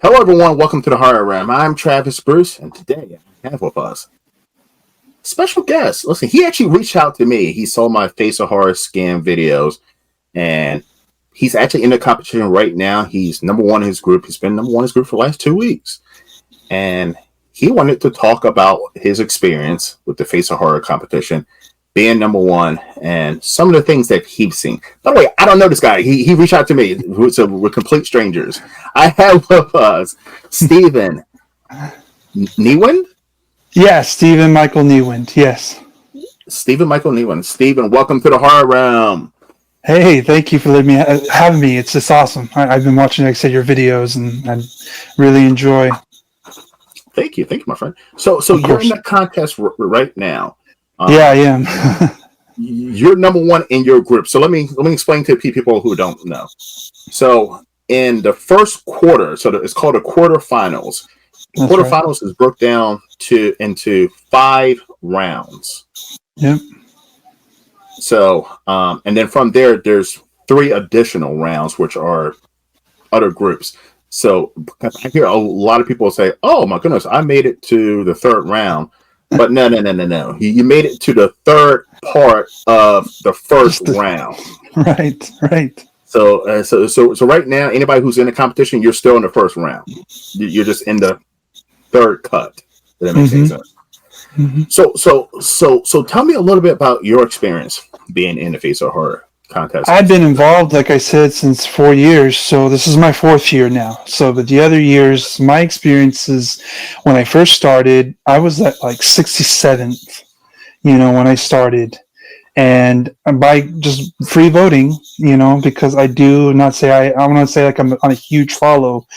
Hello, everyone. Welcome to the Horror Ram. I'm Travis Bruce, and today I have with us a special guest. Listen, he actually reached out to me. He saw my Face of Horror scam videos, and he's actually in the competition right now. He's number one in his group. He's been number one in his group for the last 2 weeks, and he wanted to talk about his experience with the Face of Horror competition, being number one, and some of the things that he's seen. By the way, I don't know this guy. He reached out to me. So we're complete strangers. I have with us Stephen Newind. Yeah, Stephen Michael Newind. Yes. Stephen Michael Newind. Stephen, welcome to the Horror Realm. Hey, thank you for having me. It's just awesome. I've been watching, like I said, your videos, and I really enjoy. Thank you, my friend. So you're in the contest right now. Yeah, I am. You're number one in your group. So let me explain to people who don't know. So in the first quarter, it's called the quarterfinals. The quarterfinals is broke down into 5 rounds. Yep. So and then from there's 3 additional rounds, which are other groups. So I hear a lot of people say, "Oh my goodness, I made it to the 3rd round." But no. You made it to the 3rd part of the first round. Right. So right now, anybody who's in the competition, you're still in the 1st round. You're just in the 3rd cut. If that makes any sense. Mm-hmm. So tell me a little bit about your experience being in the Face of Horror contest. I've been involved, like I said, since 4 years. So this is my 4th year now. So, but the other years, my experiences when I first started, I was at like 67th, when I started. And by just free voting, because I do not say I want to say like I'm on a huge follow,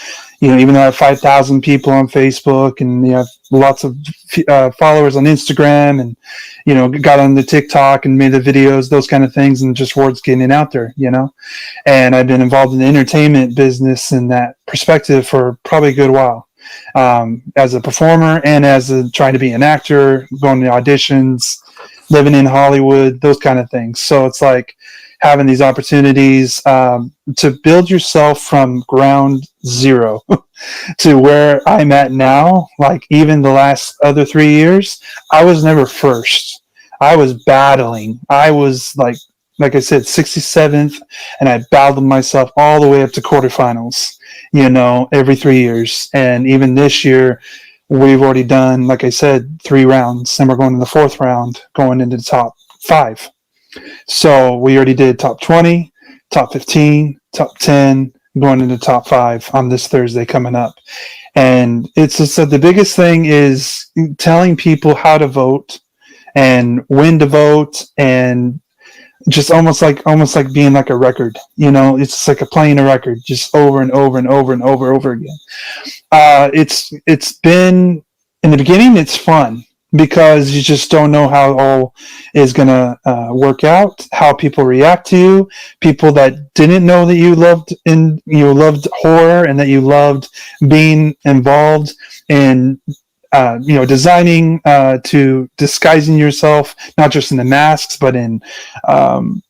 even though I have 5,000 people on Facebook and have lots of followers on Instagram and, got on the TikTok and made the videos, those kind of things, and just words getting it out there, and I've been involved in the entertainment business in that perspective for probably a good while, as a performer and as trying to be an actor, going to auditions, living in Hollywood, those kind of things. So it's like having these opportunities to build yourself from ground zero to where I'm at now. Like even the last other 3 years, I was never first. I was battling. I was like I said, 67th, and I battled myself all the way up to quarterfinals, every 3 years. And even this year, we've already done, like I said, 3 rounds, and we're going to the 4th round, going into the top 5. So we already did top 20, top 15, top 10, going into top 5 on this Thursday coming up. And it's just the biggest thing is telling people how to vote and when to vote, and just almost like being like a record, it's like playing a record just over and over and over and over again. It's been, in the beginning, it's fun because you just don't know how all is going to work out, how people react to you, people that didn't know that you loved horror and that you loved being involved in designing to disguising yourself, not just in the masks, but in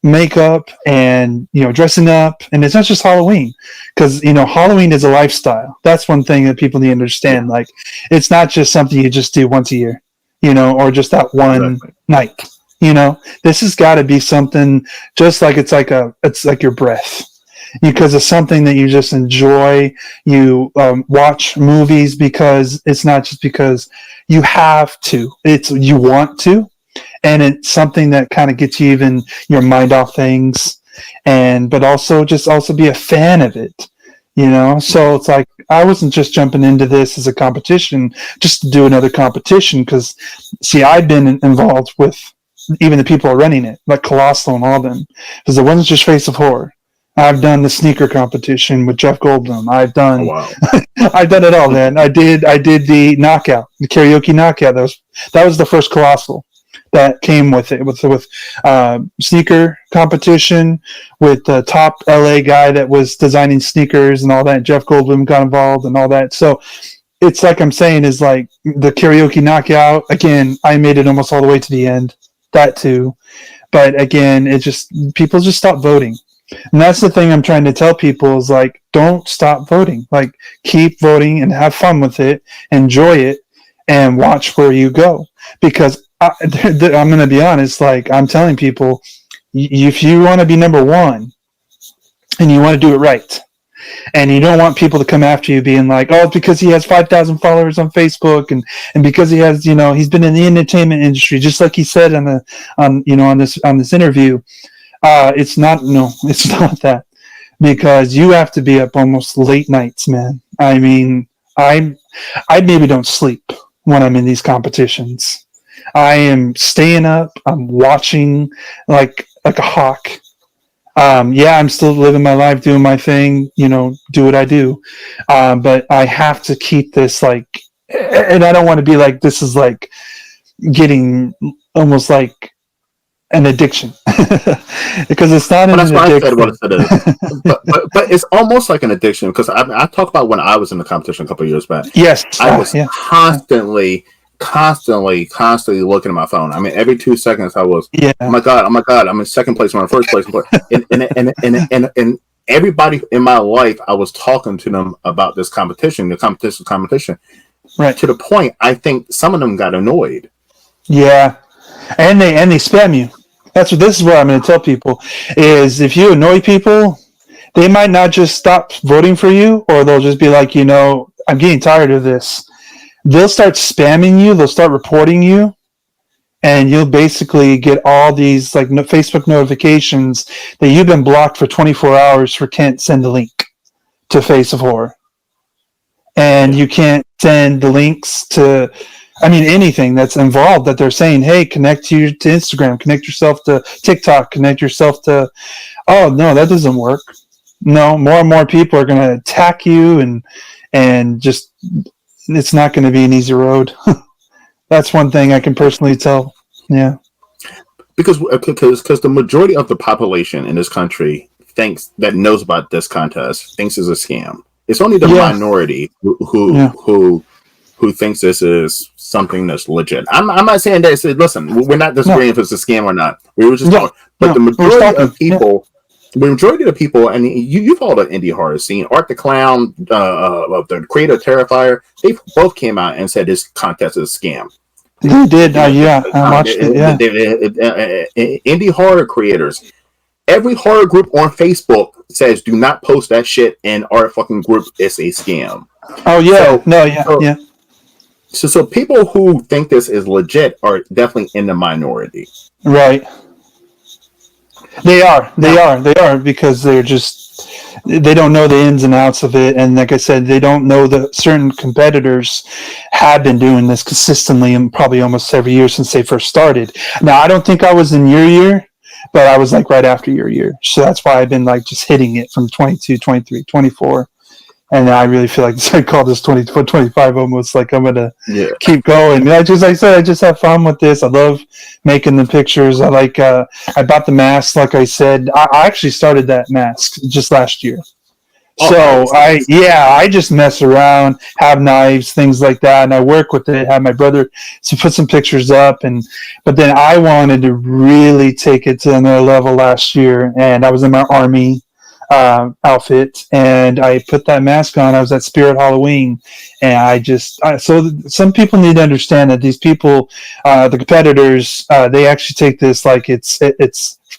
makeup and, dressing up. And it's not just Halloween, because, Halloween is a lifestyle. That's one thing that people need to understand. Like, it's not just something you just do once a year, or just that one night. This has got to be something just like it's like your breath. Because it's something that you just enjoy. You watch movies because it's not just because you have to. It's you want to, and it's something that kind of gets you even your mind off things, but also be a fan of it. So it's like I wasn't just jumping into this as a competition just to do another competition. Because see, I've been involved with even the people who are running it, like Colossal and all of them, because it wasn't just Face of Horror. I've done the sneaker competition with Jeff Goldblum. I've done, I've done it all, man. I did the knockout, the karaoke knockout. That was the first Colossal that came with it, with sneaker competition with the top LA guy that was designing sneakers and all that. Jeff Goldblum got involved and all that. So it's like I'm saying is like the karaoke knockout. Again, I made it almost all the way to the end. That too. But again, people just stopped voting. And that's the thing I'm trying to tell people is like, don't stop voting. Like, keep voting and have fun with it, enjoy it, and watch where you go. Because I'm going to be honest, like I'm telling people, if you want to be number one and you want to do it right, and you don't want people to come after you being like, oh, because he has 5,000 followers on Facebook and because he has, he's been in the entertainment industry, just like he said on this interview. It's not that, because you have to be up almost late nights, man. I mean, I maybe don't sleep when I'm in these competitions. I am staying up. I'm watching like a hawk. I'm still living my life, doing my thing, do what I do. But I have to keep this like, and I don't want to be like, this is like getting almost like an addiction because it's not an addiction. I said what it is. but it's almost like an addiction because I talked about when I was in the competition a couple of years back. Yes, I was constantly looking at my phone. I mean, every 2 seconds I was, oh my god, I'm in second place, I'm in first place, and everybody in my life, I was talking to them about this competition, right? To the point, I think some of them got annoyed. Yeah, and they spam you. This is what I'm going to tell people is if you annoy people, they might not just stop voting for you, or they'll just be like, I'm getting tired of this. They'll start spamming you. They'll start reporting you, and you'll basically get all these like Facebook notifications that you've been blocked for 24 hours for can't send the link to Face of Horror, and you can't send the links to, anything that's involved that they're saying, hey, connect to Instagram, connect yourself to TikTok, connect yourself to. Oh no, that doesn't work. No, more and more people are going to attack you, and just. It's not going to be an easy road. That's one thing I can personally tell. Yeah. Because the majority of the population in this country knows about this contest thinks it's a scam. It's only the minority who thinks this is something that's legit. I'm not saying that. Listen, we're not disagreeing if it's a scam or not. We were just talking. But the majority of people. The majority of the people, and you follow the indie horror scene, Art the Clown, the creator of Terrifier, they both came out and said this contest is a scam. They did, I watched it, indie horror creators. Every horror group on Facebook says, do not post that shit in our fucking group. It's a scam. Oh, yeah. So people who think this is legit are definitely in the minority. Right. They are because they don't know the ins and outs of it, and like I said, they don't know that certain competitors have been doing this consistently and probably almost every year since they first started. Now, I don't think I was in your year, but I was like right after your year, so that's why I've been like just hitting it from 22, 23, 24. And I really feel like I call this 24, 25 almost like I'm going to keep going. I just have fun with this. I love making the pictures. I bought the mask, like I said. I actually started that mask just last year. So I just mess around, have knives, things like that. And I work with it, have my brother to put some pictures up. But then I wanted to really take it to another level last year. And I was in my army outfit, and I put that mask on. I was at Spirit Halloween, and so some people need to understand that these people, the competitors, they actually take this like it's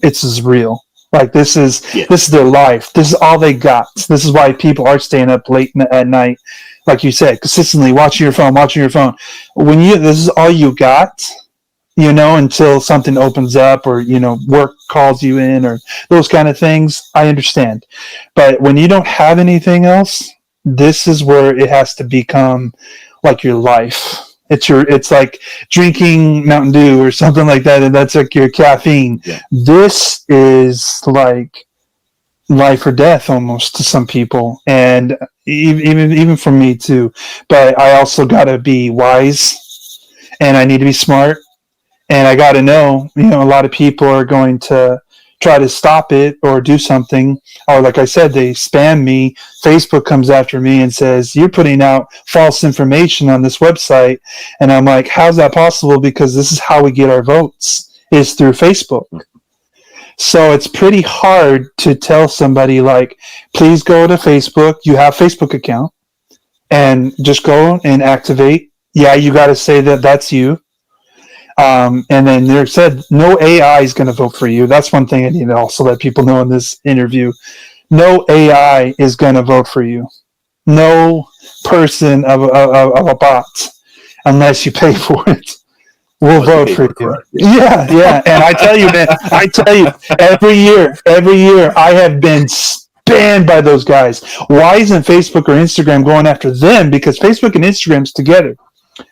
as real. Like this is their life. This is all they got. This is why people are staying up late at night, like you said, consistently watching your phone. When this is all you got. Until something opens up or, work calls you in or those kind of things, I understand. But when you don't have anything else, this is where it has to become like your life. It's like drinking Mountain Dew or something like that, and that's like your caffeine. Yeah. This is like life or death almost to some people, and even for me too. But I also got to be wise, and I need to be smart. And I got to know, a lot of people are going to try to stop it or do something. Or like I said, they spam me. Facebook comes after me and says, you're putting out false information on this website. And I'm like, how's that possible? Because this is how we get our votes, is through Facebook. So it's pretty hard to tell somebody like, please go to Facebook. You have a Facebook account and just go and activate. Yeah, you got to say that that's you. And then they said no AI is going to vote for you. That's one thing I need to also let people know in this interview. No AI is going to vote for you. No person of a bot, unless you pay for it, will vote for you. Yeah. And I tell you, man, every year I have been banned by those guys. Why isn't Facebook or Instagram going after them? Because Facebook and Instagram's together.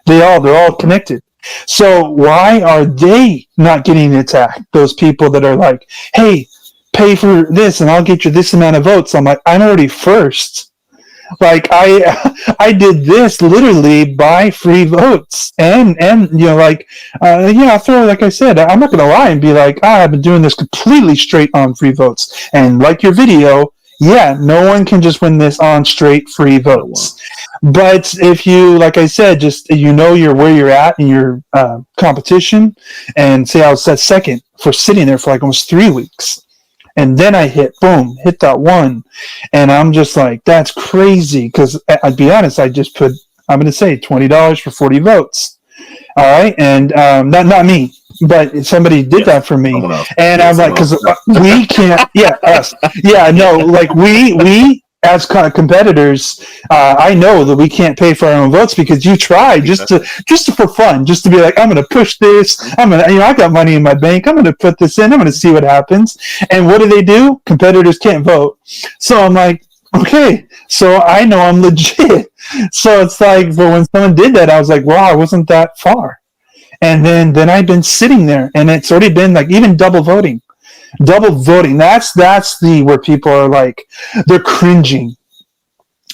They're all connected. So why are they not getting attacked? Those people that are like, hey, pay for this and I'll get you this amount of votes. I'm like, I'm already first. Like I did this literally by free votes and I'll throw, like I said, I'm not gonna lie and be like, I've been doing this completely straight on free votes. And like your video, yeah, no one can just win this on straight free votes. But if you, like I said, just you're where you're at in your competition, and say I was at second for sitting there for like almost 3 weeks. And then I hit that one. And I'm just like, that's crazy. Because I'd be honest, I'm going to say $20 for 40 votes. All right. And not me, but somebody did that for me. And I'm like, because we can't, us. Yeah, no, like we as competitors, I know that we can't pay for our own votes because you try just for fun, just to be like, I'm going to push this. I got money in my bank. I'm going to put this in. I'm going to see what happens. And what do? Competitors can't vote. So I'm like, okay, so I know I'm legit. So it's like, but when someone did that, I was like, wow, I wasn't that far. And then I've been sitting there, and it's already been like even double voting. That's where people are like, they're cringing.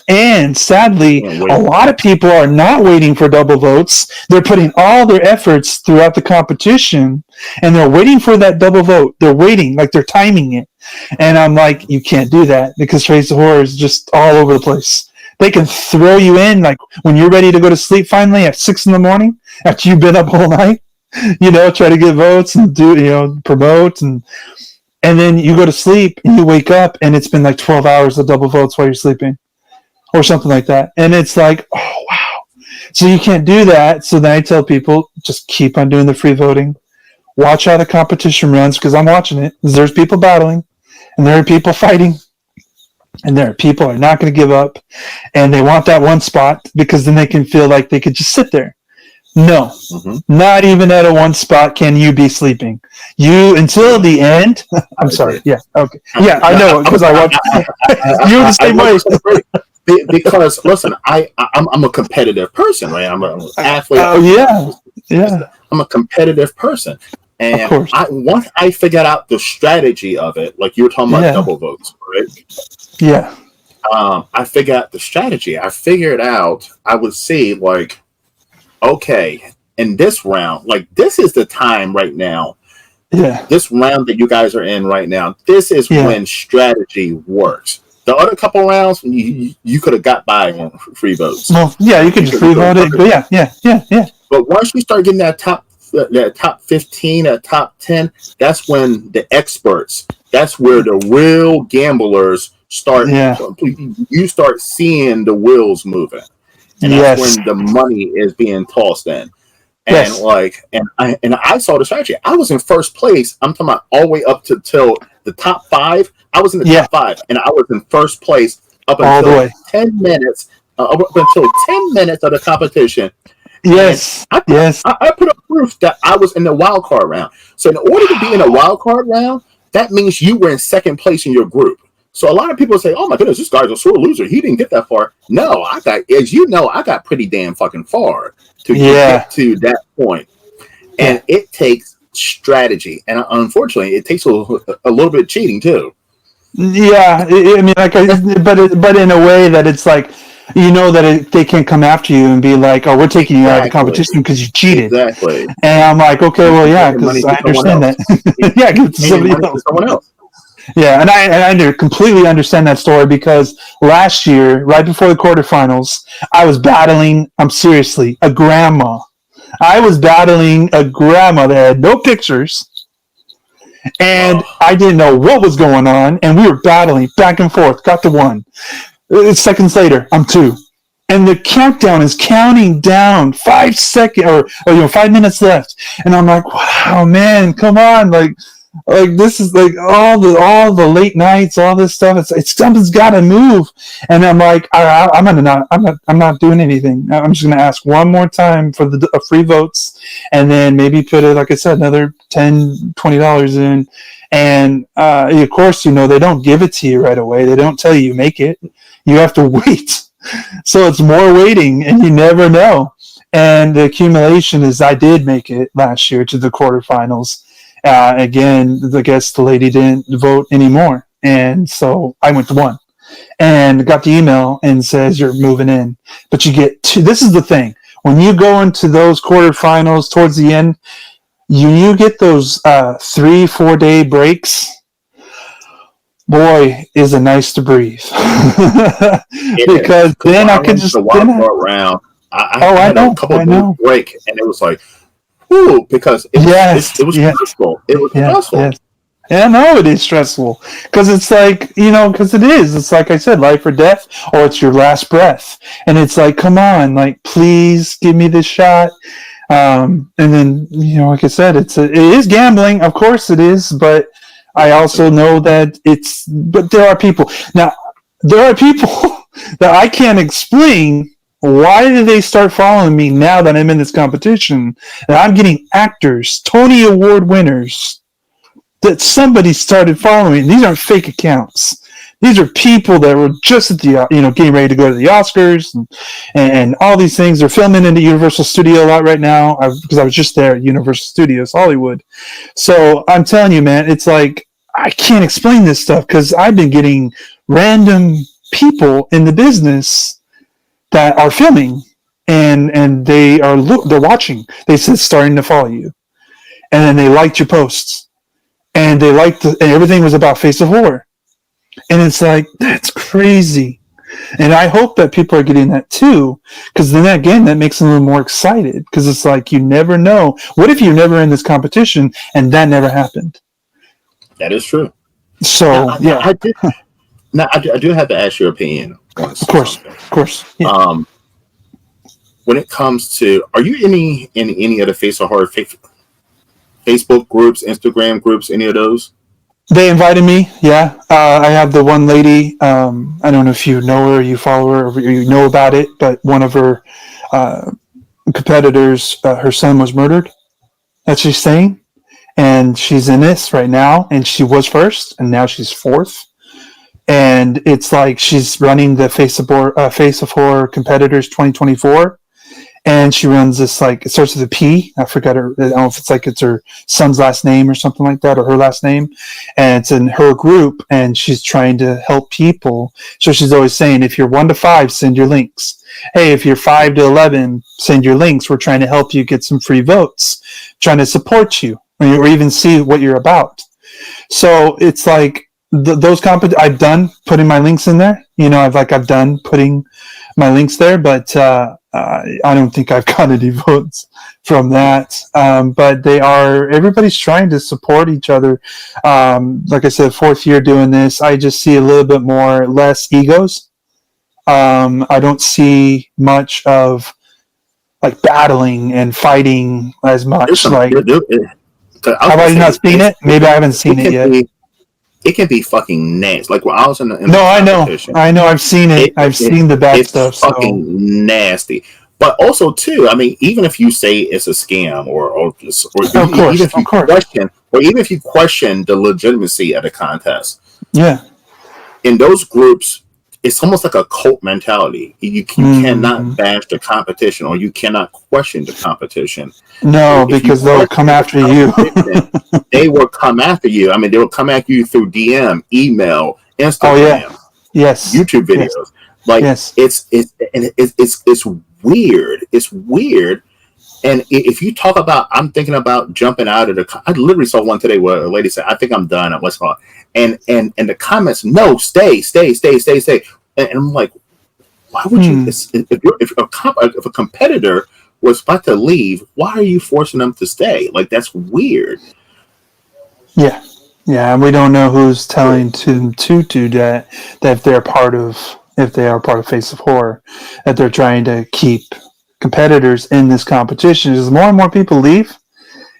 And sadly, a lot of people are not waiting for double votes. They're putting all their efforts throughout the competition, and they're waiting for that double vote. They're waiting, like they're timing it. And I'm like, you can't do that because Face the Horror is just all over the place. They can throw you in, like when you're ready to go to sleep finally at 6 a.m. after you've been up all night, try to get votes and promote and then you go to sleep and you wake up and it's been like 12 hours of double votes while you're sleeping or something like that. And it's like, oh, wow. So you can't do that. So then I tell people, just keep on doing the free voting. Watch how the competition runs because I'm watching it. There's people battling and there are people fighting. And there are people who are not going to give up. And they want that one spot because then they can feel like they could just sit there. No, not even at a one spot can you be sleeping. You until the end. I'm sorry. Yeah. Okay. Yeah, I know because I watch. You're the same way. Because listen, I'm a competitive person, right? I'm an athlete. Oh yeah. I'm a competitive person, and once I figured out the strategy of it, like you were talking about double votes, right? Yeah. I figured out the strategy. I figured out I would see like, okay, in this round, like this is the time right now. Yeah. This round that you guys are in right now, this is when strategy works. The other couple rounds, you could have got by on free votes. Well, yeah, you could just free vote it. But yeah. But once you start getting that top 15, that top 10, that's when the experts, that's where the real gamblers start. Yeah. You start seeing the wheels moving. And that's when the money is being tossed in. And I saw the strategy. I was in first place. I'm talking about all the way up till the top 5. I was in the top 5, and I was in first place up until 10 minutes. Up until 10 minutes of the competition. Yes. I put up proof that I was in the wild card round. So in order to be in a wild card round, that means you were in second place in your group. So a lot of people say, "Oh my goodness, this guy's a sore loser. He didn't get that far." No, I got pretty damn fucking far to get to that point. And it takes strategy, and unfortunately, it takes a little bit of cheating too. Yeah, I mean, but in a way that it's like, they can't come after you and be like, "Oh, we're taking you out of the competition because you cheated." Exactly. And I'm like, okay, well, yeah, because I understand that. Yeah, give it to someone else. Yeah, and I completely understand that story because last year, right before the quarterfinals, I was battling, seriously, a grandma. I was battling a grandma that had no pictures, And Oh, I didn't know what was going on, and we were battling back and forth. Got to one. Seconds later, I'm two, and the countdown is counting down 5 seconds, or 5 minutes left, and I'm like, wow, man, come on, like this is like all the late nights, all this stuff. It's something's got to move, and I'm like, I'm not doing anything. I'm just gonna ask one more time for the free votes, and then maybe put it, like I said, another $10-$20 in, and of course, they don't give it to you right away. They don't tell you make it. You have to wait, so it's more waiting, and you never know. And the accumulation is, I did make it last year to the quarterfinals. Again, I guess the lady didn't vote anymore, and so I went to one and got the email and says you're moving in, but you get two. This is the thing: when you go into those quarterfinals towards the end, you get those 3-4 day breaks. Boy, is it nice to breathe. it is. Because Because then when I I could went to just the wild card round, I I had a know, couple I of days know. break, and it was like, whew, because Yes, it was yes, stressful. It was yes, stressful. yes. Yeah, no, it is stressful because it's like, because it is. It's like I said, life or death, or it's your last breath, and it's like, come on, like, please give me this shot. And then, like I said, it is gambling, of course it is, but I also know that but there are people now. There are people that I can't explain. Why did they start following me now that I'm in this competition? And I'm getting actors, Tony Award winners, that somebody started following. These aren't fake accounts. These are people that were just at the getting ready to go to the Oscars and all these things. They're filming in the Universal Studio a lot right now because I was just there at Universal Studios Hollywood. So I'm telling you, man, it's like I can't explain this stuff because I've been getting random people in the business that are filming and they're watching. They said starting to follow you, and then they liked your posts and they liked and everything was about Face of Horror. And it's like, that's crazy. And I hope that people are getting that too, because then again, that makes them a little more excited because it's like, you never know. What if you're never in this competition and that never happened? That is true. Now, So, now yeah, I do. Now I do have to ask your opinion on something. of course. Yeah. When it comes to, are you in any of the Face of Horror Facebook groups, Instagram groups, any of those? They invited me. Yeah. I have the one lady. I don't know if you know her, you follow her, or you know about it, but one of her competitors, her son was murdered. That's what she's saying. And she's in this right now. And she was first, and now she's fourth. And it's like she's running the Face of Horror Competitors 2024. And she runs this, like, it starts with a P. I forgot her. I don't know if it's her son's last name or something like that, or her last name. And it's in her group, and she's trying to help people. So she's always saying, if you're 1 to 5, send your links. Hey, if you're 5 to 11, send your links. We're trying to help you get some free votes, trying to support you, or even see what you're about. So it's like those I've done putting my links in there. I've done putting my links there, but I don't think I've got any votes from that. But everybody's trying to support each other. Like I said, 4th year doing this, I just see a little bit less egos. I don't see much of like battling and fighting as much. Like, have I not seen it? Maybe I haven't seen it yet. It can be fucking nasty. Like when I was in the competition. I know. I've seen it. I've seen the bad stuff. It's fucking nasty. But also too, I mean, even if you say it's a scam, even if you question the legitimacy of the contest, yeah, in those groups, it's almost like a cult mentality. You cannot bash the competition, or you cannot question the competition. No, because they'll come after you. They will come after you. I mean, they will come after you through DM, email, Instagram, yes, YouTube videos. It's weird. It's weird. And if you talk about, I'm thinking about jumping out of I literally saw one today where a lady said, "I think I'm done at West Hall," and the comments, "No, stay." And I'm like, why would you? If a competitor was about to leave, why are you forcing them to stay? Like, that's weird. Yeah, Yeah, and we don't know who's telling to do that. That if they are part of Face of Horror, that they're trying to keep competitors in this competition. As more and more people leave,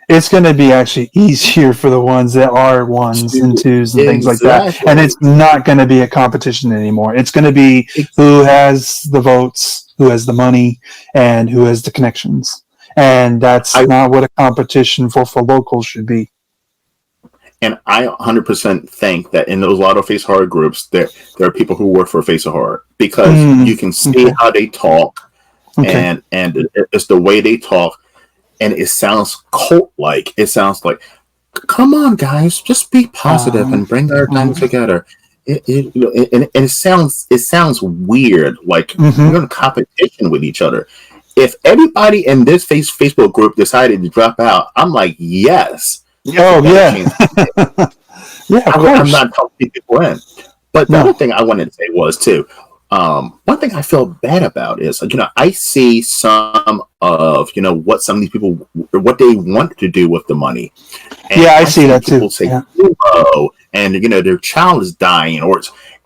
it's going to be actually easier for the ones that are ones and twos and things like that. And Exactly. it's not going to be a competition anymore. It's going to be who has the votes, who has the money, and who has the connections. And that's I not what a competition for locals should be. and I 100% think that in those lotto face horror groups, there are people who work for Face of Horror because you can see Okay. how they talk, Okay. and it's the way they talk, and it sounds cult like. It sounds like, come on, guys, just be positive and bring our time together. And it sounds weird, like we're in competition with each other. If everybody in this Facebook group decided to drop out, I'm like, yes, it's a Oh, better yeah. chance. Yeah, of I'm course. not talking people in. But the other No. thing I wanted to say was too, one thing I feel bad about is, I see some of, what some of these people, what they want to do with the money. And Yeah, I I see see that too. people say, Yeah. oh, and, their child is dying, or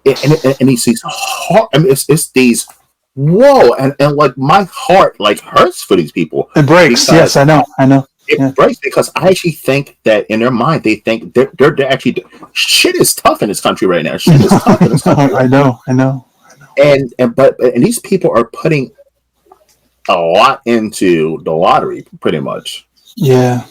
and it's these, it's these, whoa, and like my heart like hurts for these people It breaks. Yes, because I know. I know. it Yeah. breaks, because I actually think that in their mind they think they're actually, shit is tough in this country right now. Shit is tough in this country I right know. I know. now. And these people are putting a lot into the lottery, pretty much. Yeah.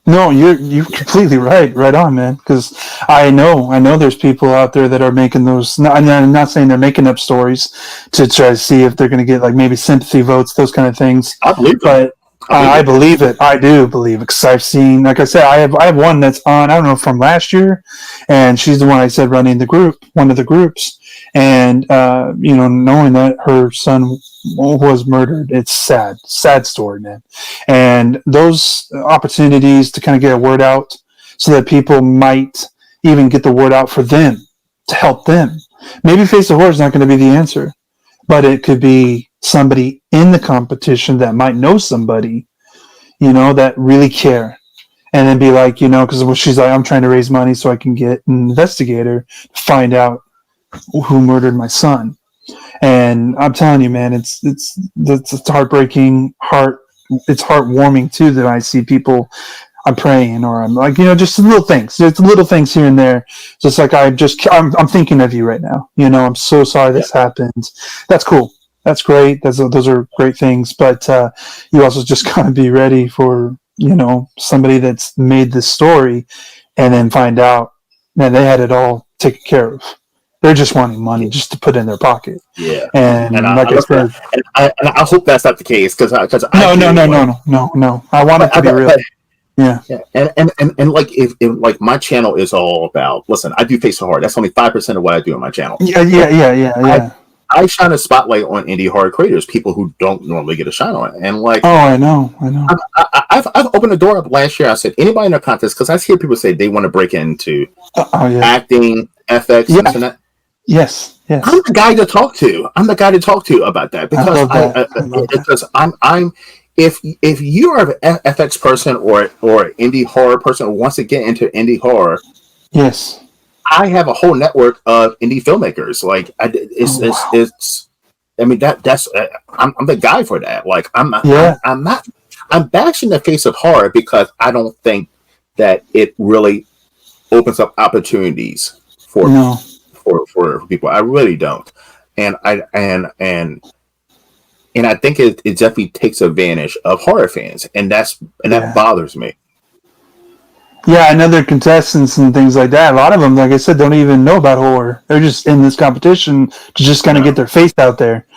No, you're completely right. Right on, man. Because I know there's people out there that are making those. I'm not saying they're making up stories to try to see if they're going to get like maybe sympathy votes, those kind of things. I believe them. But I believe I it. believe it. I do believe it because I've seen, like I said, I have one that's on. I don't know from last year, and she's the one I said running the group, one of the groups, and knowing that her son was murdered, it's sad story, man. And those opportunities to kind of get a word out, so that people might even get the word out for them to help them. Maybe Face the Horror is not going to be the answer, but it could be somebody in the competition that might know somebody, that really care. And then be like, because she's like, I'm trying to raise money so I can get an investigator to find out who murdered my son. And I'm telling you, man, it's heartbreaking, it's heartwarming too that I see people. I'm praying, or I'm like, just little things here and there. Just like I'm thinking of you right now. I'm so sorry this happened. That's cool. That's great. Those are great things. But you also just gotta be ready for somebody that's made this story, and then find out, man, they had it all taken care of. They're just wanting money just to put in their pocket. Yeah, and And I like I look at, said, and I hope that's not the case, because I no, no, do no, like, no, no, no. I want it to be real. but Yeah. yeah, and like, if like my channel is all about, listen, I do Face so Hard. That's only 5% of what I do on my channel. Yeah, yeah, yeah, yeah, I yeah. I shine a spotlight on indie horror creators, people who don't normally get a shine on it, and like, Oh, I know, I know. I've opened the door up last year. I said, anybody in a contest, because I hear people say they want to break into Oh, yeah. acting, FX, and this Yeah. and that. Yes, I'm yes. the guy to talk to. I'm the guy to talk to about that, I because love that. I love that. I'm if you are an FX person, or indie horror person who wants to get into indie horror, Yes. I have a whole network of indie filmmakers. Like, Oh, wow. it's. I mean, that's I'm the guy for that. Like, Yeah. I'm not. I'm bashing the face of horror because I don't think that it really opens up opportunities for No. people. I really don't, and I think it definitely takes advantage of horror fans, and that Yeah. bothers me. Yeah, and other contestants and things like that. A lot of them, like I said, don't even know about horror. They're just in this competition to just kind of get No, their face out there.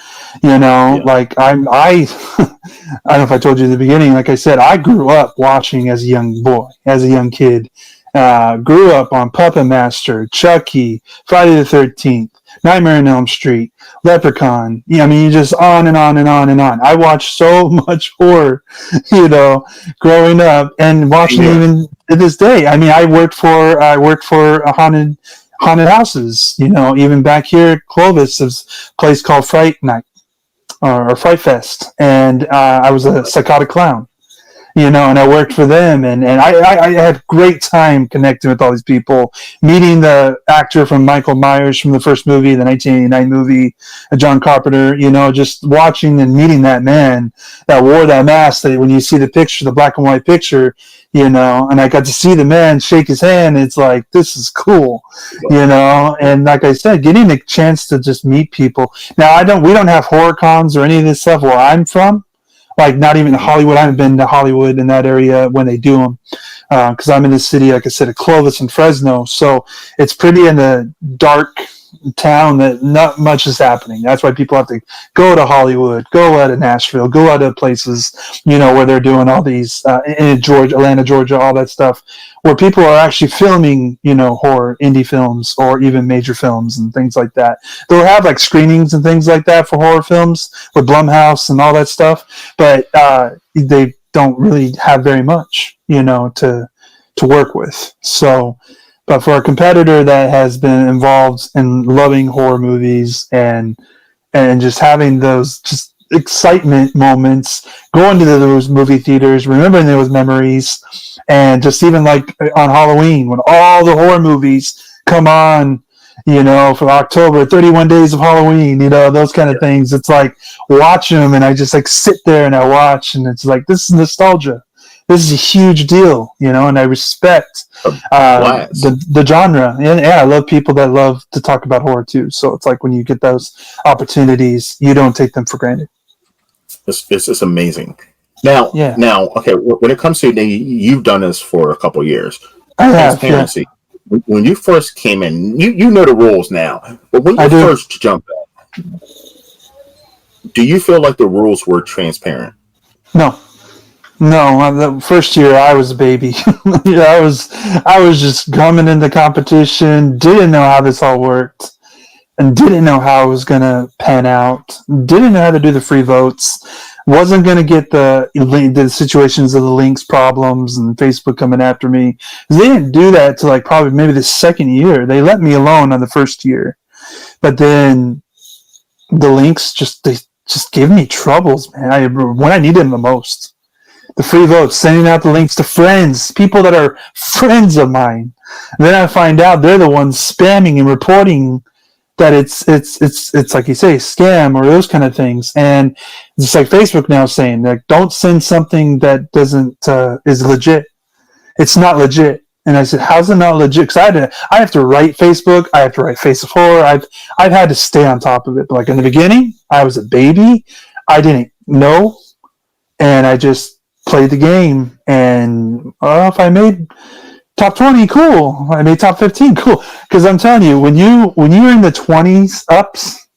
yeah, Like I don't know if I told you in the beginning. Like I said, I grew up watching as a young boy, as a young kid. Grew up on Puppet Master, Chucky, Friday the 13th, Nightmare on Elm Street, Leprechaun. I mean, you just on and on and on and on. I watched so much horror, growing up, and same watching here. even to this day. I mean, I worked for a haunted houses. Even back here at Clovis, there's a place called Fright Night or Fright Fest, and I was a psychotic clown. And I worked for them, and I had great time connecting with all these people, meeting the actor from Michael Myers from the first movie, the 1989 movie, John Carpenter, just watching and meeting that man that wore that mask, that when you see the picture, the black and white picture, and I got to see the man shake his hand. It's like, this is cool, and like I said, getting a chance to just meet people. Now, we don't have horror cons or any of this stuff where I'm from. Like, not even Hollywood. I haven't been to Hollywood in that area when they do them, because I'm in the city, like I said, of Clovis and Fresno. So it's pretty in a dark town that not much is happening. That's why people have to go to Hollywood, go out of Nashville, go out of places, where they're doing all these in Georgia, Atlanta, Georgia, all that stuff, where people are actually filming, horror, indie films, or even major films and things like that. They'll have like screenings and things like that for horror films with Blumhouse and all that stuff, but they don't really have very much, to work with. So, but for a competitor that has been involved in loving horror movies and just having those just excitement moments, going to those movie theaters, remembering those memories, and just even like on Halloween when all the horror movies come on, for October, 31 Days of Halloween, those kind of things. It's like watching them, and I just like sit there and I watch, and it's like, this is nostalgia. This is a huge deal, and I respect the genre. And I love people that love to talk about horror too. So it's like when you get those opportunities, you don't take them for granted. It's amazing. Now, okay, when it comes to, you've done this for a couple of years. I have, transparency. Yeah. When you first came in, you know the rules now, but when you first jumped in, do you feel like the rules were transparent? No, the first year I was a baby. I was just coming into competition, didn't know how this all worked, and didn't know how it was going to pan out, didn't know how to do the free votes, wasn't going to get the situations of the links problems and Facebook coming after me. They didn't do that till like probably maybe the second year. They let me alone on the first year, but then the links just give me troubles, man. When I needed them the most. The free votes, sending out the links to friends, people that are friends of mine. And then I find out they're the ones spamming and reporting that it's like you say, scam or those kind of things. And it's like Facebook now saying, like, don't send something that doesn't is legit. It's not legit. And I said, how's it not legit? Because I have to write Facebook. I have to write Face of Horror. I've had to stay on top of it. But like in the beginning, I was a baby. I didn't know, and I just played the game. And if I made top 20, cool. I made top 15, cool. Because I'm telling you, when you're in the 20s ups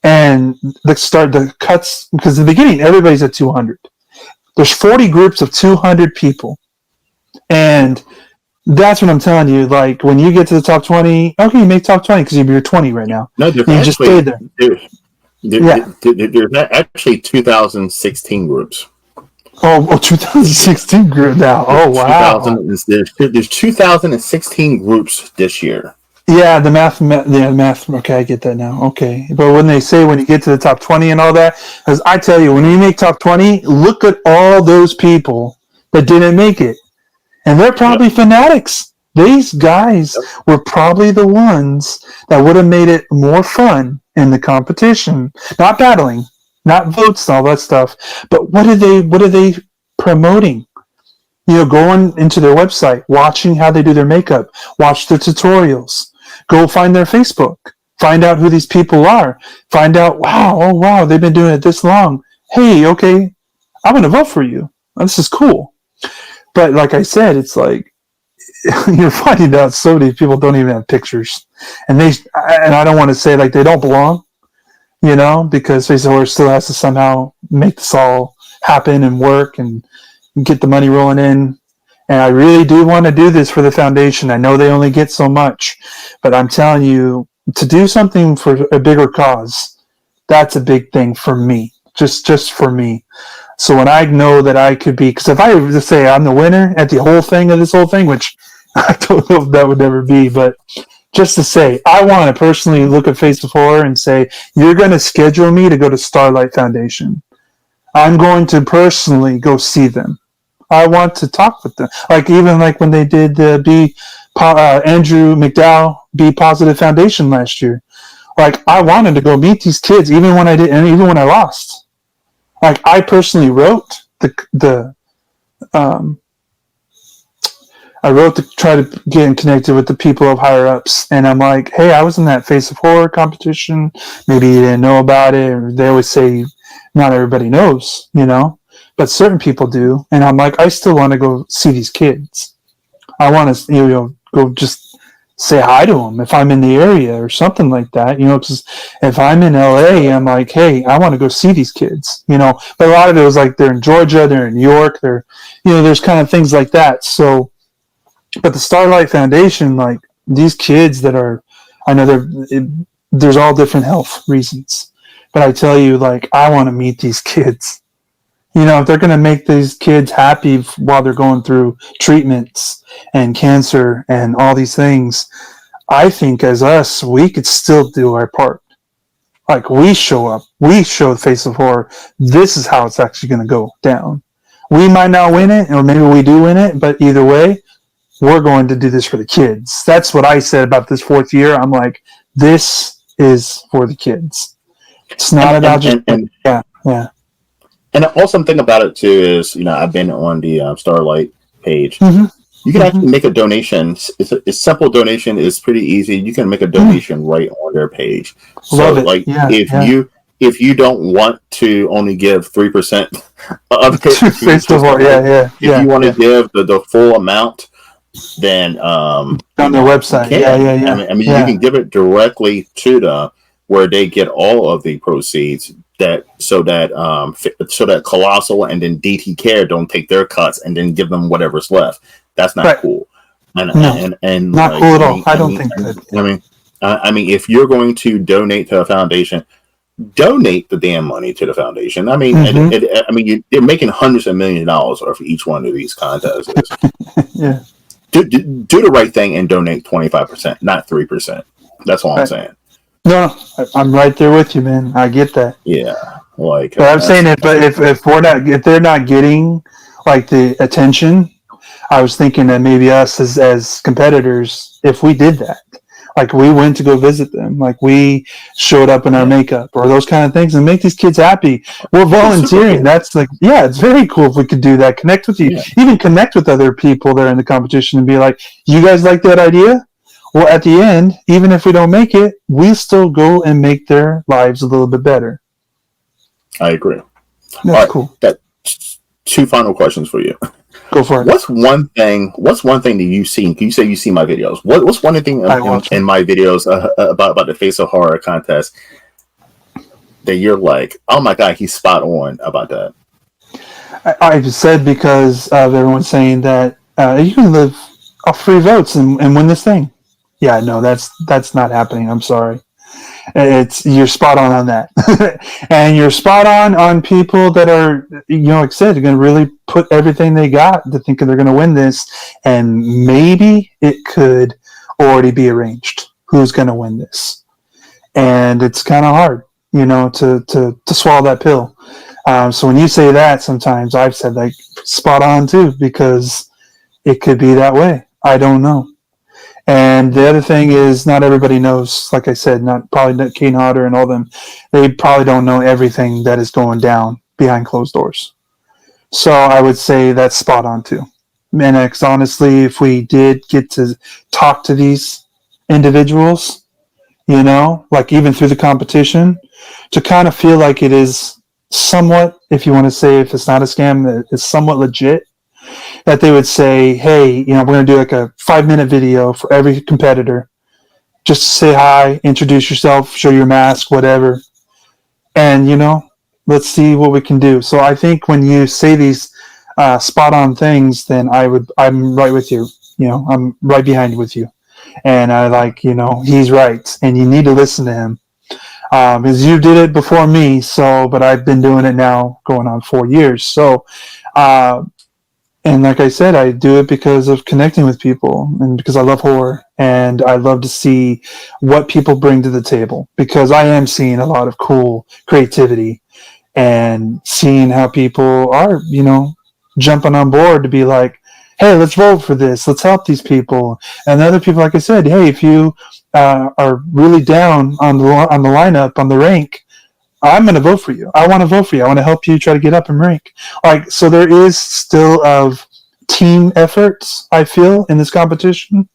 and the cuts, because in the beginning everybody's at 200. There's 40 groups of 200 people, and that's what I'm telling you. Like when you get to the top 20, okay, you make top 20 because you're 20 right now. No, you just stay there. There's actually 2016 groups. Oh, 2016 group now. Oh, wow. There's 2016 groups this year. Yeah, the math. Okay, I get that now. Okay, but when they say when you get to the top 20 and all that, because I tell you, when you make top 20, look at all those people that didn't make it, and they're probably fanatics. These guys were probably the ones that would have made it more fun in the competition, not battling. Not votes and all that stuff, but what are they promoting? Going into their website, watching how they do their makeup, watch their tutorials, go find their Facebook, find out who these people are, find out, wow, they've been doing it this long. Hey, okay, I'm going to vote for you. This is cool. But like I said, it's like, you're finding out so many people don't even have pictures. And I don't want to say like they don't belong, because Face of Horror still has to somehow make this all happen and work and get the money rolling in. And I really do want to do this for the foundation. I know they only get so much, but I'm telling you, to do something for a bigger cause, that's a big thing for me, just for me. So when I know that I could be, because if I were to say I'm the winner at the whole thing of this whole thing, which I don't know if that would ever be, but just to say, I want to personally look at Face of Horror and say, you're going to schedule me to go to Starlight Foundation. I'm going to personally go see them. I want to talk with them. Like even like when they did the Andrew McDowell Be Positive Foundation last year. Like I wanted to go meet these kids, even when I did, and even when I lost. Like I personally wrote um, I wrote to try to get connected with the people of higher ups, and I'm like, hey, I was in that Face of Horror competition. Maybe you didn't know about it. Or they always say not everybody knows, but certain people do. And I'm like, I still want to go see these kids. I want to, go just say hi to them if I'm in the area or something like that, because if I'm in LA, I'm like, hey, I want to go see these kids, but a lot of it was like they're in Georgia, they're in New York, they're, there's kind of things like that. So, but the Starlight Foundation, like these kids that are, I know there's all different health reasons, but I tell you, like, I want to meet these kids. If they're going to make these kids happy while they're going through treatments and cancer and all these things, I think as us, we could still do our part. Like we show up, we show the Face of Horror. This is how it's actually going to go down. We might not win it, or maybe we do win it, but either way, we're going to do this for the kids. That's what I said about this 4th year. I'm like, this is for the kids. It's not about just yeah. And the awesome thing about it too is, I've been on the Starlight page. Mm-hmm. You can actually make a donation. It's a simple donation. It's pretty easy. You can make a donation right on their page. So, like, if you don't want to only give 3% of it, if you want to give the full amount, then on their website, I mean, you can give it directly to them where they get all of the proceeds. So that Colossal and then DT Care don't take their cuts and then give them whatever's left. That's not cool. And not like, cool at all. I don't think that. I mean, if you're going to donate to a foundation, donate the damn money to the foundation. I mean, you're making hundreds of millions of dollars for each one of these contests. Yeah. Do the right thing and donate 25%, not 3%. That's all I'm saying. No, I'm right there with you, man. I get that. Yeah, like. But I'm saying it. But if they're not getting like the attention, I was thinking that maybe us as competitors, if we did that, like we went to go visit them, like we showed up in our makeup or those kind of things, and make these kids happy. We're volunteering. Cool. That's like, it's very cool if we could do that. Connect with you, even connect with other people that are in the competition, and be like, you guys like that idea? Well, at the end, even if we don't make it, we still go and make their lives a little bit better. I agree. That's cool. Got 2 final questions for you. Go for it. What's one thing that you've seen? You say you see my videos. What's one thing in my videos about the Face of Horror contest that you're like, oh my God, he's spot on about that? I said because of everyone saying that you can live off free votes and win this thing. Yeah, no, that's not happening. I'm sorry. You're spot on that, and you're spot on people that are, like I said, they're going to really put everything they got to think they're going to win this, and maybe it could already be arranged who's going to win this, and it's kind of hard, to swallow that pill. So when you say that, sometimes I've said like spot on too, because it could be that way. I don't know. And the other thing is, not everybody knows, like I said, probably not Kane Hodder and all them, they probably don't know everything that is going down behind closed doors. So I would say that's spot on too. And honestly, if we did get to talk to these individuals, like even through the competition, to kind of feel like it is somewhat, if you want to say, if it's not a scam, it's somewhat legit, that they would say, hey, we're going to do like a 5-minute video for every competitor. Just say hi, introduce yourself, show your mask, whatever. And, let's see what we can do. So I think when you say these spot on things, then I'm right with you. I'm right behind you with you. And I like, he's right. And you need to listen to him. Because you did it before me. But I've been doing it now going on 4 years. So, and like I said, I do it because of connecting with people and because I love horror and I love to see what people bring to the table, because I am seeing a lot of cool creativity and seeing how people are, jumping on board to be like, hey, let's vote for this. Let's help these people. And the other people, like I said, hey, if you are really down on the lineup, on the rank, I'm going to vote for you. I want to vote for you. I want to help you try to get up and rank. Like, so there is still of team efforts, I feel, in this competition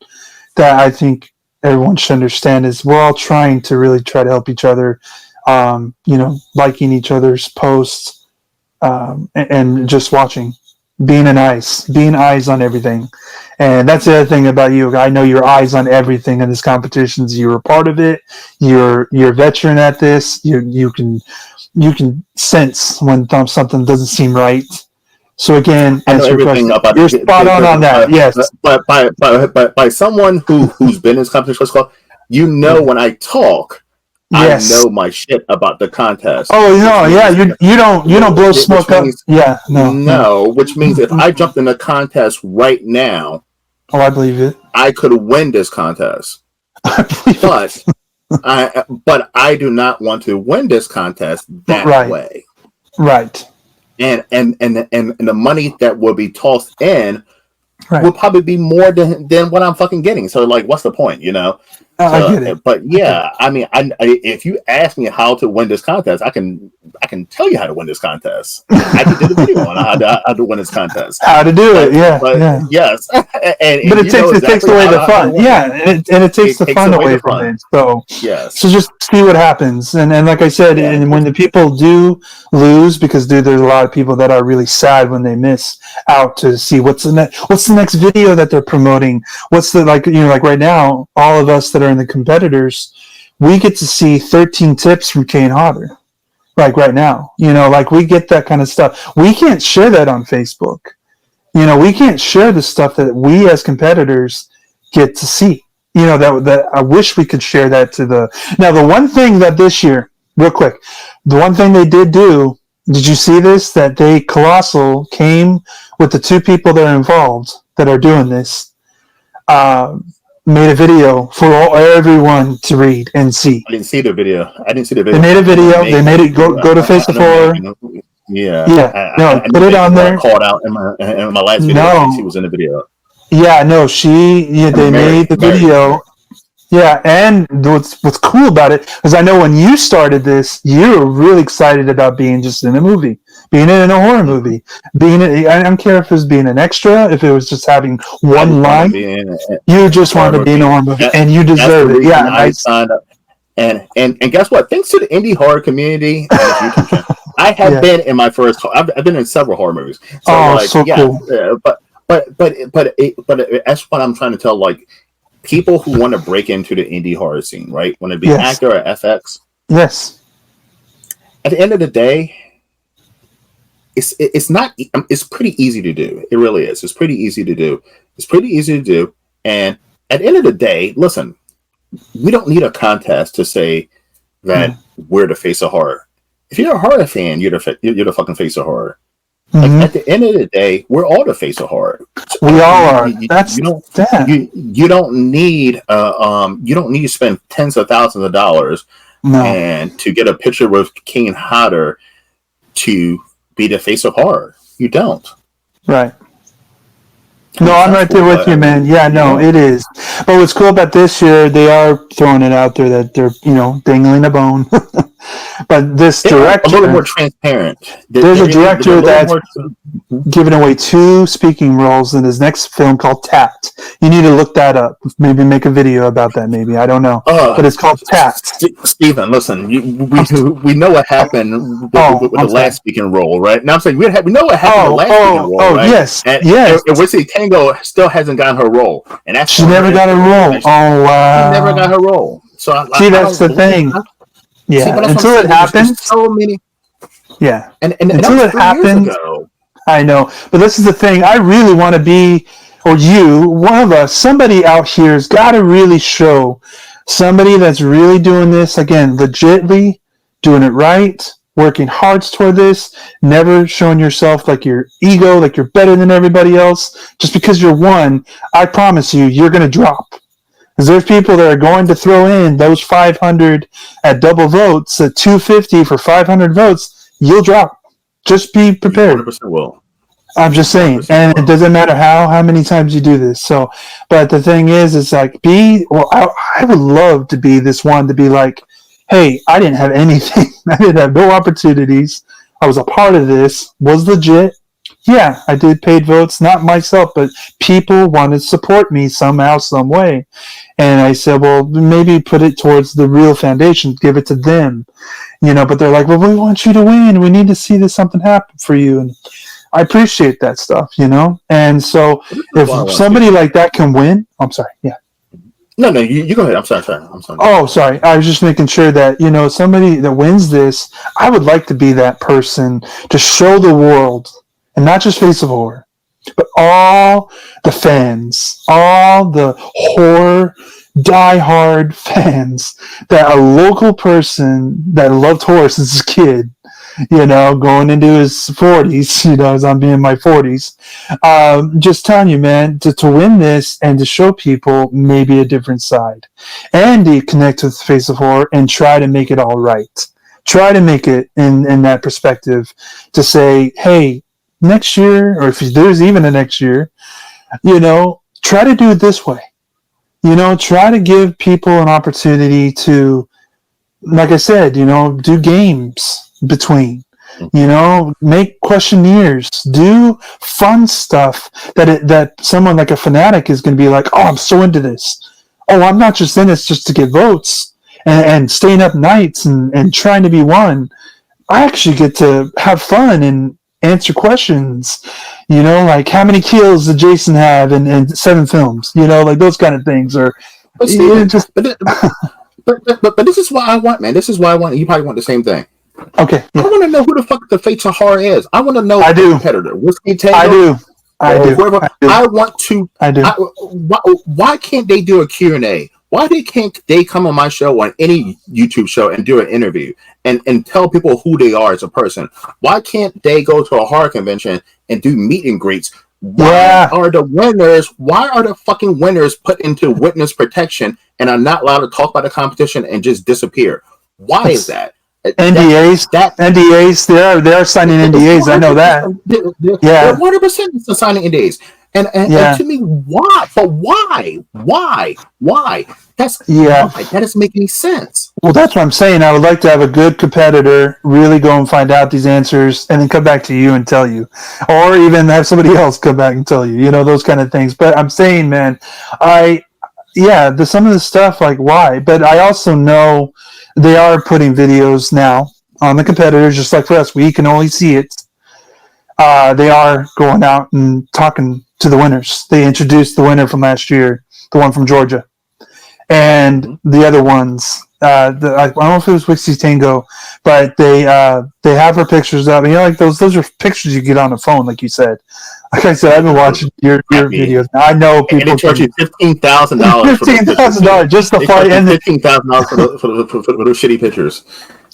that I think everyone should understand is we're all trying to really try to help each other, liking each other's posts, and just watching, being eyes on everything. And that's the other thing about you. I know you're eyes on everything in this competition. You're a part of it. You're a veteran at this. You can sense when something doesn't seem right. So again, I know everything about you're spot on that. Yes, but by someone who's been in this competition, when I talk, yes. I know my shit about the contest. Oh no, yeah, you don't blow smoke up. Yeah, no. Which means if I jumped in the contest right now, I believe it. I could win this contest. But I do not want to win this contest that way. Right. And the money that will be tossed in will probably be more than what I'm fucking getting. So like, what's the point, I get it. But yeah, I mean, if you ask me how to win this contest, I can tell you how to win this contest. I can do the video on how to win this contest. How to do it, yeah. Yes, but it takes away the fun. Yeah, and it takes the fun away from it. So yes, so just see what happens. And like I said, and when the people do lose, because there's a lot of people that are really sad when they miss out to see what's the next video that they're promoting. What's the like right now, all of us that are in the competitors, we get to see 13 tips from Kane Hodder. Like right now, like we get that kind of stuff. We can't share that on Facebook. We can't share the stuff that we as competitors get to see. That I wish we could share that to now the one thing that this year, real quick, the one thing they did do, did you see this? That Colossal came with the two people that are involved that are doing this, made a video for everyone to read and see. I didn't see the video. They made a video. They made it go to Face of Horror. Yeah. I put it on there. Called out in my last video. No. She was in the video. Yeah, no, they made the video. Yeah, and what's cool about it is I know when you started this, you were really excited about being just in a movie, being in a horror movie, I don't care if it was being an extra, if it was just having one line. You just wanted to be in a horror movie, and you deserve it. Yeah, I signed up. And guess what? Thanks to the indie horror community, I have been in my first. I've been in several horror movies. So cool. But that's what I'm trying to tell. Like, people who want to break into the indie horror scene, right? Want to be an actor or FX? Yes. At the end of the day, it's not. It's pretty easy to do. It really is. It's pretty easy to do. And at the end of the day, listen, we don't need a contest to say that we're the face of horror. If you're a horror fan, you're the fucking face of horror. Like, at the end of the day, we're all the face of horror. We all are. You don't need to spend tens of thousands of dollars and to get a picture with Kane Hodder to be the face of horror. You don't. Right. No, I'm right there with you, man. Yeah, no, it is. But what's cool about this year, they are throwing it out there that they're, dangling a bone. But this director, a little more transparent. There's a director that's giving away 2 speaking roles in his next film called Tapped. You need to look that up. Maybe make a video about that. Maybe, I don't know. But it's called Tapped. Stephen, listen, we know what happened with the last speaking role, right? Now I'm saying we know what happened with the last speaking role, right? Yes, And Wissy Tango still hasn't gotten her role, and that's she never got a role. Oh wow, she never got her role. So that's the thing. Yeah, until it happens. So many. Yeah, and until it happens. I know, but this is the thing. I really want to be, or you, one of us, somebody out here has got to really show somebody that's really doing this again, legitly doing it right, working hard toward this, never showing yourself like your ego, like you're better than everybody else. Just because you're one, I promise you're going to drop. Because there's people that are going to throw in those 500 at double votes, at 250 for 500 votes, you'll drop. Just be prepared. 100% will. I'm just saying, 100% and it wrong. doesn't matter how many times you do this. So, but the thing is, it's like I would love to be this one to be like, hey, I didn't have anything, I didn't have no opportunities. I was a part of this, was legit. Yeah, I did paid votes, not myself, but people wanted to support me somehow, some way. And I said, well, maybe put it towards the real foundation, give it to them, But they're like, well, we want you to win. We need to see this something happen for you. And I appreciate that stuff. And so This is what I if want to somebody see. like that can win, I'm sorry, yeah. No, you go ahead. I'm sorry. Oh, sorry. I was just making sure that, somebody that wins this, I would like to be that person to show the world, and not just Face of Horror, but all the fans, all the horror diehard fans, that a local person that loved horror since a kid, going into his 40s, as I'm in my 40s, just telling you, man, to win this and to show people maybe a different side and to connect with Face of Horror and try to make it all right. Try to make it in that perspective to say, hey, next year, or if there's even a next year, try to do it this way. Try to give people an opportunity to, like I said, do games between, make questionnaires, do fun stuff that someone like a fanatic is going to be like, oh, I'm so into this. Oh, I'm not just in this just to get votes and staying up nights and trying to be one. I actually get to have fun and answer questions, like how many kills did Jason have in 7 films, like those kind of things, or But Steven, but this is what I want, man. This is what I want. You probably want the same thing. okay, I yeah. want to know who the fuck the Fates of Horror is. I want to know I the do. competitor. Whiskey Tango. I do. I Or do. whoever. I do. I want to. I do. Why can't they do a Q&A? Why can't they come on my show, on any YouTube show, and do an interview and tell people who they are as a person? Why can't they go to a horror convention and do meet and greets? Why are the fucking winners put into witness protection and are not allowed to talk about the competition and just disappear? Why is that? NDAs. NDAs. They are signing NDAs. I know that. They're Yeah. 100% signing NDAs. And to me, why? But why? That's Yeah. why. That doesn't make any sense. Well, that's what I'm saying. I would like to have a good competitor really go and find out these answers and then come back to you and tell you, or even have somebody else come back and tell you, those kind of things. But I'm saying, man, some of the stuff, like, why? But I also know they are putting videos now on the competitors, just like for us. We can only see it. They are going out and talking to the winners. They introduced the winner from last year, the one from Georgia, and the other ones. I don't know if it was Wixie Tango, but they have her pictures up. And like those are pictures you get on the phone, like you said. Like I said, I've been watching your videos. Now, I know people. And they charge you $15,000. $15,000 just to fight. And $15,000 for those shitty pictures.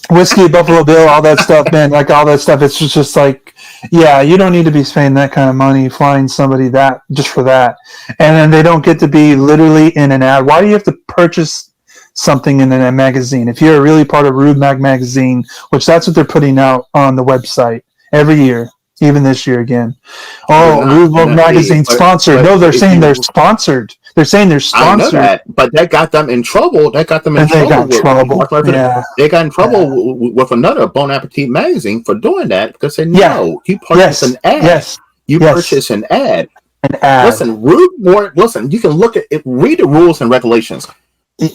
Whiskey, Buffalo Bill, all that stuff, man. Like all that stuff. It's just like, yeah, you don't need to be spending that kind of money flying somebody that just for that, and then they don't get to be literally in an ad. Why do you have to purchase something in a magazine if you're really part of Rude Mag magazine, which that's what they're putting out on the website every year? Even this year again. Oh, Rude Mag magazine sponsored. No, they're saying they're sponsored. They're saying they're sponsored. I know that, but that got them in trouble. They got in trouble with another Bon Appetit magazine for doing that, because they know you purchase an ad. Purchase an ad. Listen, Listen, you can look at it. Read the rules and regulations.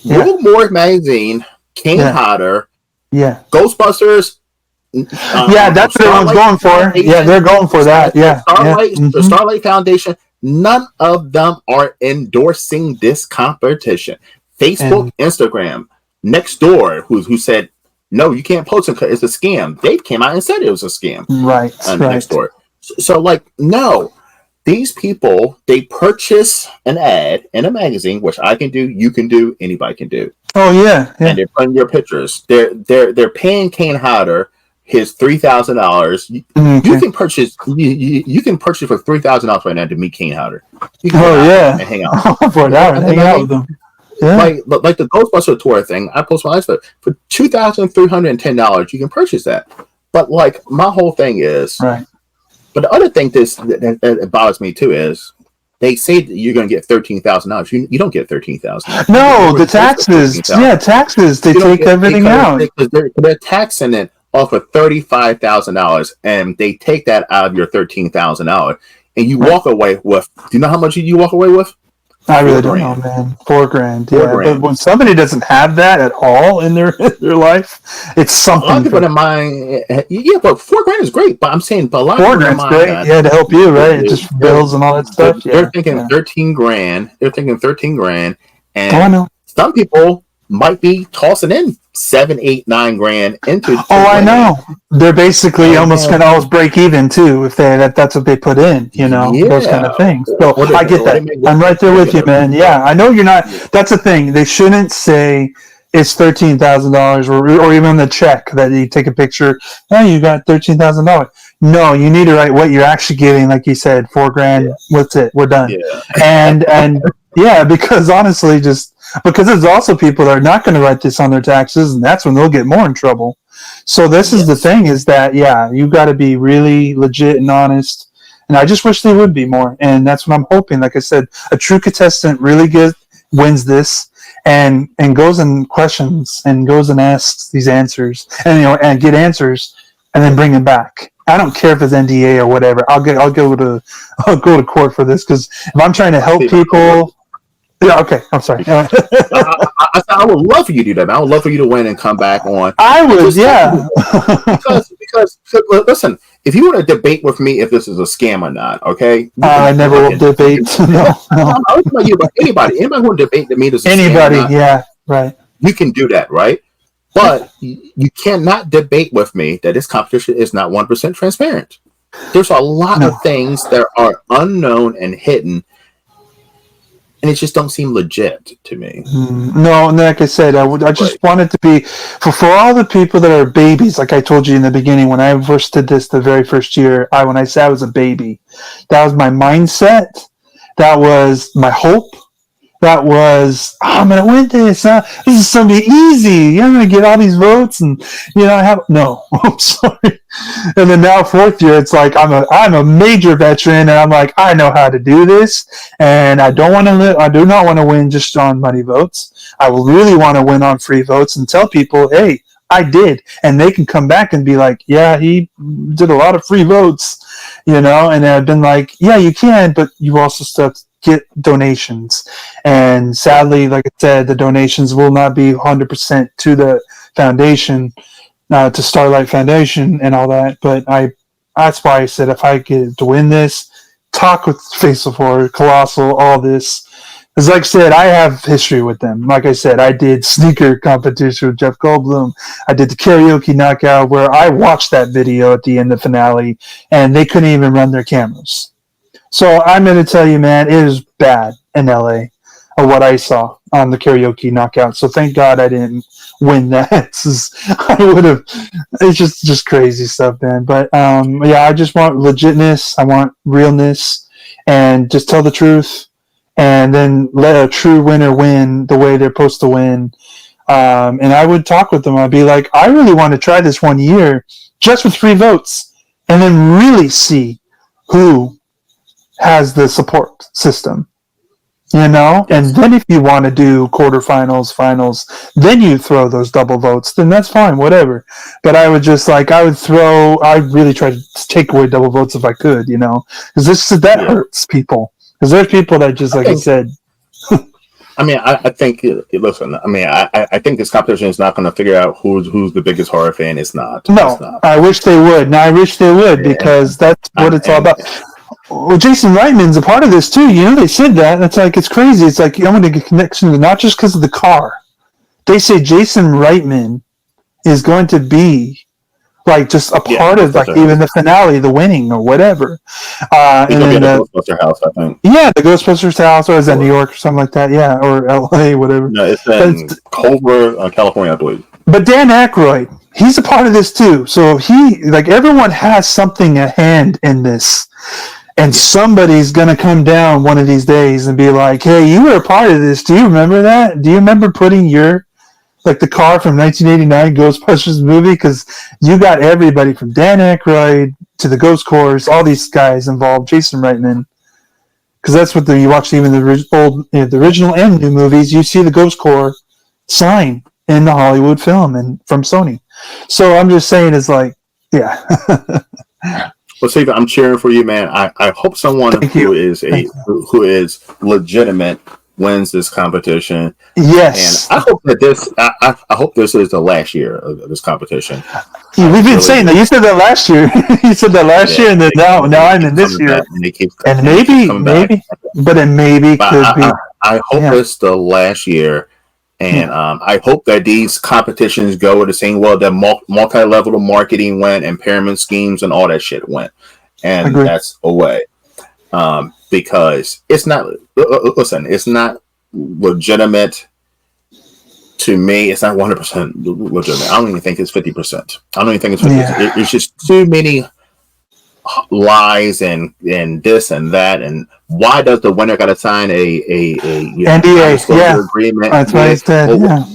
Rude More magazine, Kane Hodder, Ghostbusters. That's what everyone's going for. Yeah, they're going for that. The Starlight Foundation. None of them are endorsing this competition. Facebook, Instagram, Nextdoor, who said, no, you can't post it because it's a scam. They came out and said it was a scam. Right. Nextdoor. So, no. These people, they purchase an ad in a magazine, which I can do, you can do, anybody can do. Oh, yeah. And they're putting your pictures. They're paying Kane Hodder his $3,000. You can purchase you can purchase for $3,000 right now to meet Kane Hodder. You can and hang out for an hour and hang out with them. Yeah. Like the Ghostbuster tour thing, I post my life for $2,310. You can purchase that. But like my whole thing is, But the other thing that bothers me too is they say that you're going to get $13,000. You don't get $13,000. No, the taxes. Yeah, taxes. They take everything out. Because they're taxing it off of $35,000, and they take that out of your $13,000, and you walk away with. Do you know how much you walk away with? I really don't know, man. $4,000. Yeah, but when somebody doesn't have that at all in their life, it's something. A lot of people in mind, yeah, but $4,000 is great. But I'm saying, but a lot of people in mind, great. Yeah, to help you, right? It's just bills and all that stuff. They're thinking $13,000. They're thinking $13,000, and I know. Some people might be tossing in $7, $8, $9,000 into. I know. They're basically almost going to always break even too if that's what they put in. Those kind of things. So I get that. I'm right there with you, man. Yeah, I know you're not. That's the thing. They shouldn't say it's $13,000 or even the check that you take a picture. Oh, you got $13,000. No, you need to write what you're actually getting. Like you said, $4,000. What's it? We're done. Yeah. And yeah, because honestly, because there's also people that are not going to write this on their taxes, and that's when they'll get more in trouble. So this is the thing is that, you got to be really legit and honest. And I just wish they would be more. And that's what I'm hoping. Like I said, a true contestant really wins this and goes and questions and goes and asks these answers and get answers and then bring them back. I don't care if it's NDA or whatever. I'll go to court for this because if I'm trying to help people. Yeah, okay. I'm sorry. I would love for you to do that. I would love for you to win and come back on. I would, yeah. because listen, if you want to debate with me if this is a scam or not, okay? I never will debate. No. I'm talking about you, but anybody who want to debate me this is anybody, scam or not, yeah, right. You can do that, right? But you cannot debate with me that this competition is not 1% transparent. There's a lot of things that are unknown and hidden. And it just don't seem legit to me. No, and like I said, I just want it to be for all the people that are babies. Like I told you in the beginning, when I first did this, the very first year, when I said I was a baby, that was my mindset. That was my hope. That was I'm gonna win this. This is gonna be easy. I'm gonna get all these votes, and I'm sorry. And then now fourth year, it's like I'm a major veteran, and I'm like I know how to do this, and I do not want to win just on money votes. I will really want to win on free votes and tell people, hey, I did, and they can come back and be like, yeah, he did a lot of free votes, and I've been like, yeah, you can, but you also still have to get donations, and sadly, like I said, the donations will not be 100% to the foundation, to Starlight Foundation and all that. But that's why I said if I get to win this, talk with Face of Horror, Colossal, all this, because like I said, I have history with them. Like I said, I did sneaker competition with Jeff Goldblum. I did the karaoke knockout where I watched that video at the end of the finale, and they couldn't even run their cameras. So I'm going to tell you, man, it is bad in LA of what I saw on the karaoke knockout. So thank God I didn't win that. I would have. It's just crazy stuff, man. But I just want legitness. I want realness, and just tell the truth, and then let a true winner win the way they're supposed to win. And I would talk with them. I'd be like, I really want to try this 1 year just with free votes, and then really see who has the support system, and then if you want to do quarterfinals, finals, then you throw those double votes, then that's fine, whatever. But I would really try to take away double votes if I could, because that hurts people, because there's people that just, like I said. I mean, I think. Listen, I mean, I think this competition is not going to figure out who's the biggest horror fan. It's not. No, it's not. I wish they would. No, I wish they would, because that's what it's all about. Well, Jason Reitman's a part of this too. They said that. It's like, it's crazy. It's like, I'm going to get connection to not just because of the car. They say Jason Reitman is going to be like just a part of like even the finale, the winning or whatever. And then the Ghostbusters house, I think. Yeah, the Ghostbusters house, or is that New York or something like that? Yeah, or LA, whatever. No, it's in Culver, California, I believe. But Dan Aykroyd, he's a part of this too. So everyone has something at hand in this. And somebody's going to come down one of these days and be like, hey, you were a part of this. Do you remember that? Do you remember putting the car from 1989 Ghostbusters movie? Because you got everybody from Dan Aykroyd to the Ghost Corps, all these guys involved, Jason Reitman, because that's what you watch even the original and new movies. You see the Ghost Corps sign in the Hollywood film and from Sony. So I'm just saying, it's like, yeah. Well, Steve, I'm cheering for you, man. I hope someone who is legitimate wins this competition. Yes, and I hope that I hope this is the last year of this competition. We've been really saying that. You said that last year. You said that last year, and then now I'm in this year. And maybe, but it maybe could be. I hope it's the last year, and I hope that these competitions go the same way that multi-level marketing went, and pyramid schemes and all that shit went, and that's away. Because it's not. Listen, it's not legitimate. To me, it's not 100% legitimate. I don't even think it's 50%. I don't even think it's 50%. Yeah. It's just too many lies and this and that. And why does the winner got to sign a NDA agreement? That's why it's dead.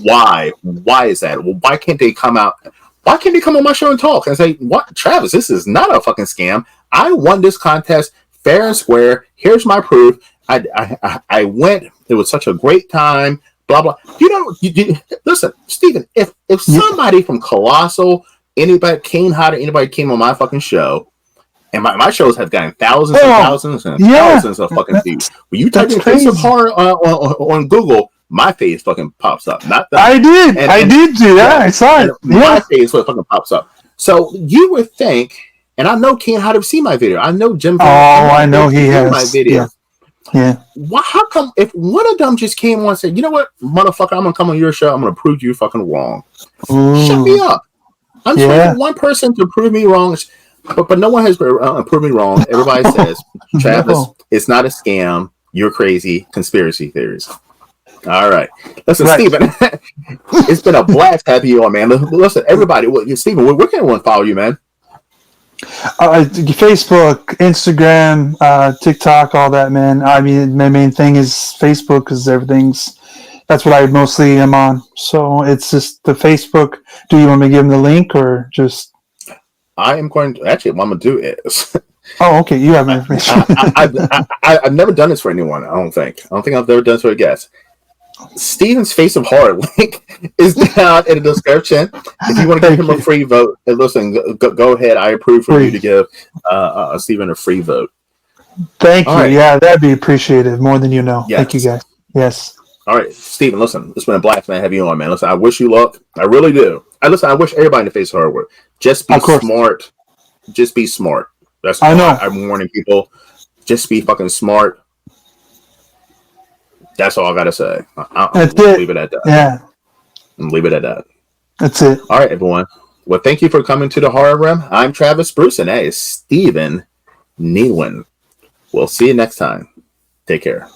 Why? Why is that? Well, why can't they come out? Why can't they come on my show and talk and say, "What, Travis? This is not a fucking scam. I won this contest fair and square. Here's my proof. I went. It was such a great time." Blah blah. Listen, Steven. If somebody from Colossal, anybody came on my fucking show, and my shows have gotten thousands and thousands and thousands of fucking views. When you type in "face of horror" on Google, my face fucking pops up. Not that I did do that. I saw it. My face fucking pops up. So you would think, and I know Ken had to see my video. I know Jim. I know he has my video. Yeah. Why? How come if one of them just came on and said, "You know what, motherfucker, I'm gonna come on your show. I'm gonna prove you fucking wrong." Shut me up. I'm trying for one person to prove me wrong, but no one has proved me wrong. Everybody says, "Travis, it's not a scam. You're crazy. Conspiracy theories." All right. Listen, Steven, it's been a blast having you on, man. Listen, everybody, Steven, where can everyone follow you, man? Facebook, Instagram, TikTok, all that, man. I mean, my main thing is Facebook because that's what I mostly am on. So it's just the Facebook. Do you want me to give them the link or just? I am going to, actually, what I'm going to do is. Oh, okay. You have my information. I've never done this for anyone, I don't think I've ever done this for a guest. Steven's Face of Horror link is down in the description. If you want to give him a free vote, and listen, go ahead. I approve for you to give Steven a free vote. Thank you. Right. Yeah, that'd be appreciated more than you know. Yes. Thank you, guys. Yes. All right, Steven, listen, it's been a blast, man, have you on, man. Listen, I wish you luck. I really do. I wish everybody in the Face of Horror would. Just be smart. Just be smart. That's I know. I'm warning people. Just be fucking smart. That's all I gotta say. I'll leave it at that. Yeah. Leave it at that. That's it. All right, everyone. Well, thank you for coming to the Horror Room. I'm Travis Bruce, and that is Steven Nealon. We'll see you next time. Take care.